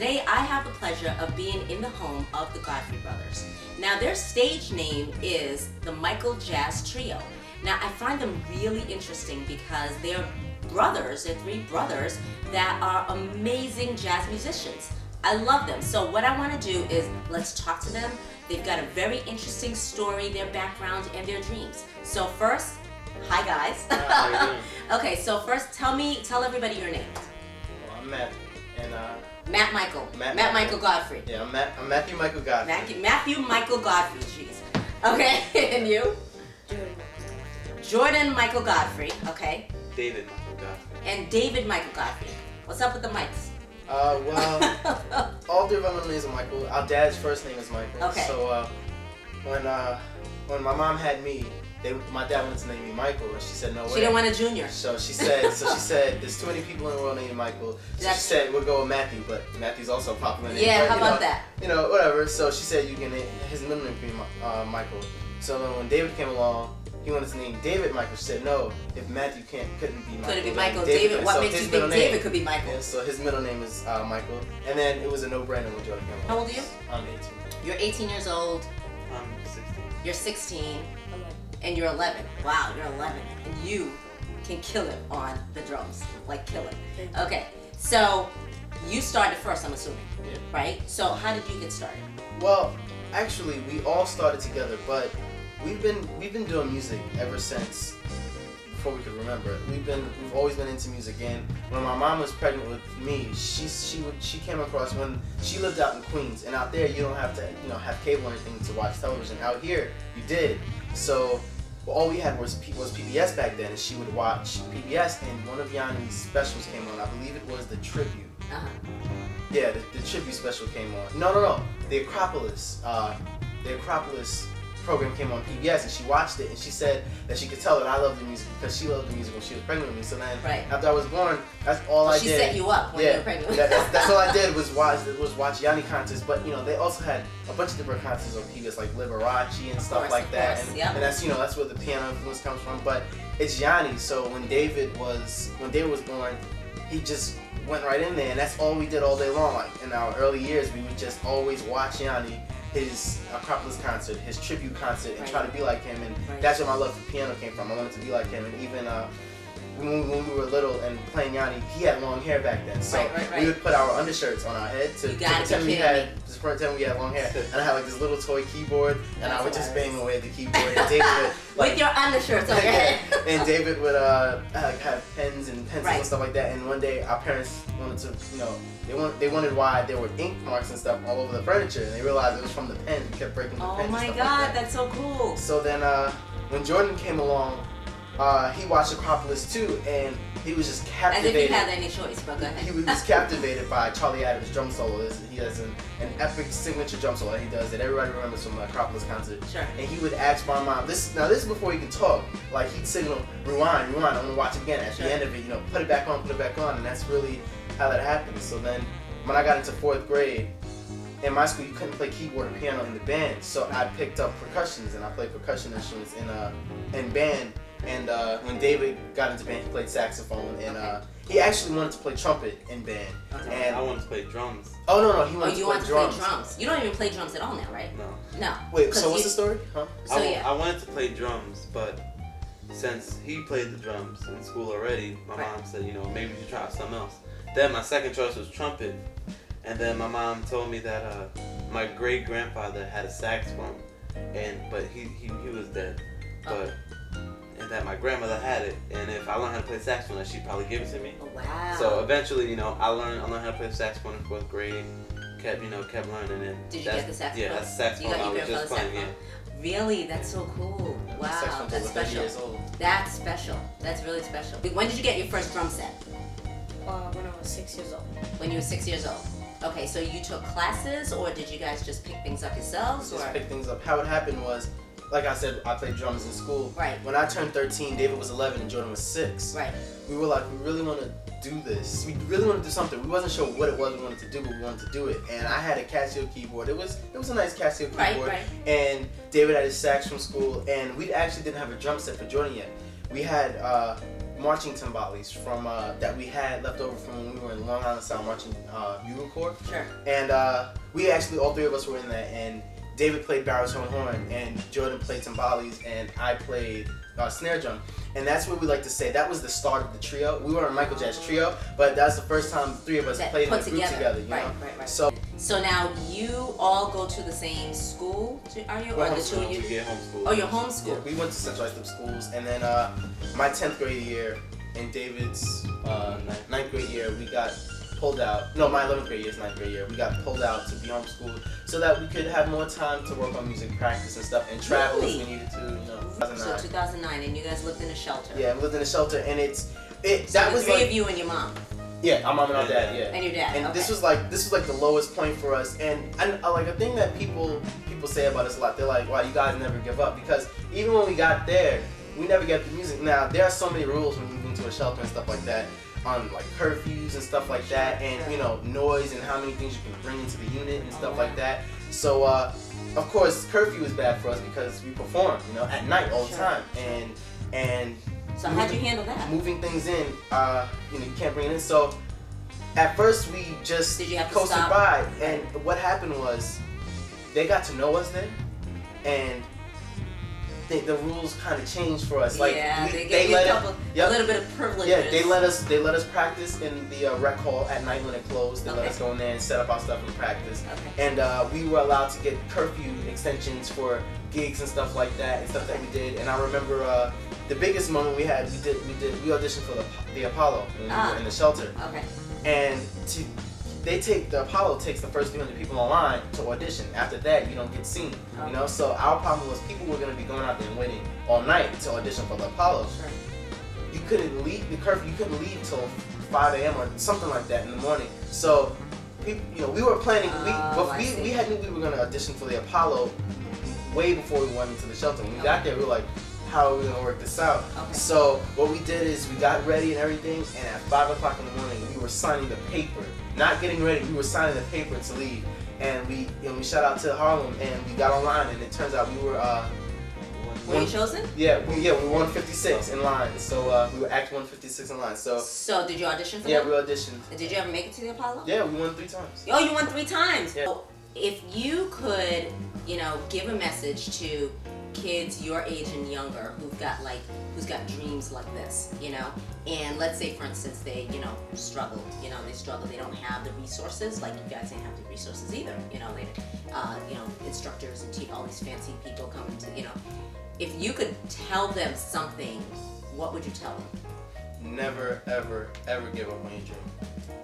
today I have the pleasure of being in the home of the Godfrey brothers. Now their stage name is the Michael Jazz Trio. Now I find them really interesting because they're brothers, they're three brothers that are amazing jazz musicians. I love them. So what I want to do is let's talk to them. They've got a very interesting story, their background, and their dreams. So first, hi guys. How you doing? Okay, so first tell everybody your names. Well, I'm Matt, and Matt Michael. Matt Michael Godfrey. yeah, I'm Matthew Michael Godfrey. Matthew Michael Godfrey, jeez. Okay, and you? Jordan Michael Godfrey, okay. David Michael Godfrey. And David Michael Godfrey. What's up with the mics? Well, all three of our middle names are Michael. Our dad's first name is Michael. Okay. So when my mom had me, my dad wanted to name me Michael, and she said no way. She didn't want a junior. So she said there's too many people in the world named Michael. So she said we'll go with Matthew, but Matthew's also a popular name. Yeah, but, how about that? You know, whatever. So she said you can name his middle name can be Michael. So then when David came along, he wanted to name David Michael. She said no, if Matthew couldn't be Michael. Couldn't be Michael. David, what makes you think David could be Michael? Yeah, so his middle name is Michael. And then it was a no-brainer when Jordan came along. How old are you? I'm 18. You're 18 years old. I'm 16. You're 16. And you're 11. Wow, you're 11. And you can kill it on the drums. Like kill it. Okay, so you started first, I'm assuming. Yeah. Right? So how did you get started? Well, actually, we all started together, but we've been doing music ever since before we could remember. We've always been into music. And when my mom was pregnant with me, she came across when she lived out in Queens, and out there you don't have to have cable or anything to watch television. Out here you did. So all we had was PBS back then, and she would watch PBS, and one of Yanni's specials came on. I believe it was the Tribute. Uh-huh. Yeah, the Tribute special came on. No. The Acropolis program came on PBS, and she watched it, and she said that she could tell that I loved the music because she loved the music when she was pregnant with me. So then, after I was born, that's all I did. She set you up when you were pregnant with me. That's all I did was watch Yanni concerts. But they also had a bunch of different concerts on PBS, like Liberace and stuff like that. And that's that's where the piano influence comes from. But it's Yanni. So when David was born, he just went right in there, and that's all we did all day long. Like in our early years, we would just always watch Yanni, his Acropolis concert, his tribute concert, and try to be like him. And that's where my love for piano came from. I wanted to be like him. And even when we were little and playing Yanni, he had long hair back then. So we would put our undershirts on our head to pretend we had long hair. And I had like this little toy keyboard, and I would just bang away at the keyboard. And David would, with your undershirts on your head. And David would have pens and pencils and stuff like that. And one day our parents wanted to, they wondered why there were ink marks and stuff all over the furniture, and they realized it was from the pen. We kept breaking the pen. Oh my God, that's so cool. So then when Jordan came along, he watched Acropolis too, and he was just captivated. As if he had any choice, but go ahead. He was captivated by Charlie Adams' drum solo. He has an epic signature drum solo that he does that everybody remembers from the Acropolis concert. Sure. And he would ask my mom, this is before he could talk. Like he'd signal, rewind, I want to watch it again. At the end of it, put it back on, and that's really how that happened. So then, when I got into 4th grade, in my school you couldn't play keyboard or piano in the band, so I picked up percussions, and I played percussion instruments in band. And when David got into band, he played saxophone, and he actually wanted to play trumpet in band. Okay. And I wanted to play drums. Oh no, he wanted to play drums. You don't even play drums at all now, right? No. Wait, so what's the story? Huh? I wanted to play drums, but since he played the drums in school already, my mom said, maybe you should try something else. Then my second choice was trumpet, and then my mom told me that my great grandfather had a saxophone, but he was dead, and that my grandmother had it, and if I learned how to play saxophone, she'd probably give it to me. Oh, wow. So eventually, I learned how to play saxophone in 4th grade. Kept learning. And did you get the saxophone? Yeah, that's the saxophone I was just playing. Yeah. Really? That's so cool. Wow, that's special. Years old. That's special. That's really special. When did you get your first drum set? When I was 6 years old. When you were 6 years old. Okay, so you took classes, or did you guys just pick things up yourselves? Just pick things up. How it happened was, like I said, I played drums in school. Right. When I turned 13, David was 11 and Jordan was 6. Right. We were like, we really want to do this. We really want to do something. We wasn't sure what it was we wanted to do, but we wanted to do it. And I had a Casio keyboard. It was a nice Casio keyboard. Right. And David had his sax from school, and we actually didn't have a drum set for Jordan yet. We had marching timbales from that we had left over from when we were in Long Island Sound marching bugle corps. Sure. And we actually, all three of us were in that, and David played baritone horn, and Jordan played timbales, and I played snare drum. And that's what we like to say. That was the start of the trio. We were a Michael Jazz trio, but that's the first time the three of us played in a group together. You know? Right. So now you all go to the same school, are you? Or the two of you? We get homeschooled. Oh, you're homeschooled. Yeah, we went to centralized schools, and then my 10th grade year and David's 9th grade year, we got pulled out. No, my 11th grade year is 9th grade year. We got pulled out to be homeschooled so that we could have more time to work on music practice and stuff and travel if we needed to. You know, 2009. So 2009, and you guys lived in a shelter. Yeah, we lived in a shelter, and So that the was three like, of you and your mom. Yeah, our mom and our dad. Yeah. And your dad. And okay. this was like the lowest point for us. And like a thing that people say about us a lot. They're like, "Wow, you guys never give up," because even when we got there, we never get the music. Now there are so many rules when you move into a shelter and stuff like that, on like curfews and stuff like that, and you know, noise and how many things you can bring into the unit and stuff like that. So of course curfew is bad for us because we perform, you know, at night all the time, and so how'd you handle that? Moving things in, you know, you can't bring it in. So at first we just coasted by, and what happened was they got to know us then, and the rules kind of changed for us. Like they let us, a little bit of privilege. Yeah, they let us practice in the rec hall at night when it closed. They let us go in there and set up our stuff and practice. And we were allowed to get curfew extensions for gigs and stuff like that, and stuff that we did. And I remember the biggest moment we had, we auditioned for the Apollo when we were in the shelter. Okay. And the Apollo takes the first 300 people online to audition. After that, you don't get seen. You know, so our problem was people were going to be going out there and waiting all night to audition for the Apollo. Sure. You couldn't leave the curfew. You couldn't leave till 5 a.m. or something like that in the morning. So, people, you know, we were planning. We had knew we were going to audition for the Apollo way before we went into the shelter. When we got there, we were like, how are we going to work this out? So what we did is we got ready and everything, and at 5 o'clock in the morning, we were signing the paper. Not getting ready, we were signing the paper to leave. And we shot out to Harlem, and we got online, and it turns out we were were you chosen? Yeah, we were 156 in line. So we were act 156 in line. So did you audition for that? Yeah, we auditioned. Did you ever make it to the Apollo? Yeah, we won 3 times. Oh, you won 3 times. Yeah. So if you could, you know, give a message to kids your age and younger who's got dreams like this, you know, and let's say for instance they, you know, they don't have the resources, like you guys didn't have the resources either, you know, they, you know, instructors and all these fancy people coming to, you know, if you could tell them something, what would you tell them? Never, ever, ever give up on your dream.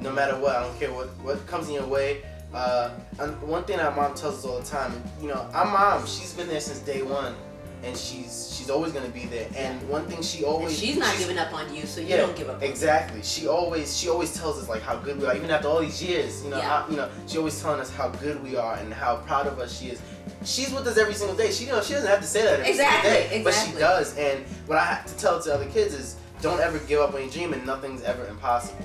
No matter what, I don't care what comes in your way. And one thing our mom tells us all the time, you know, our mom, she's been there since day one, and she's always gonna be there. And one thing she's not giving up on you, so you don't give up. Exactly. She always tells us like how good we are, even after all these years. You know, she always telling us how good we are and how proud of us she is. She's with us every single day. She doesn't have to say that every single day, but she does. And what I have to tell to other kids is, don't ever give up on your dream, and nothing's ever impossible.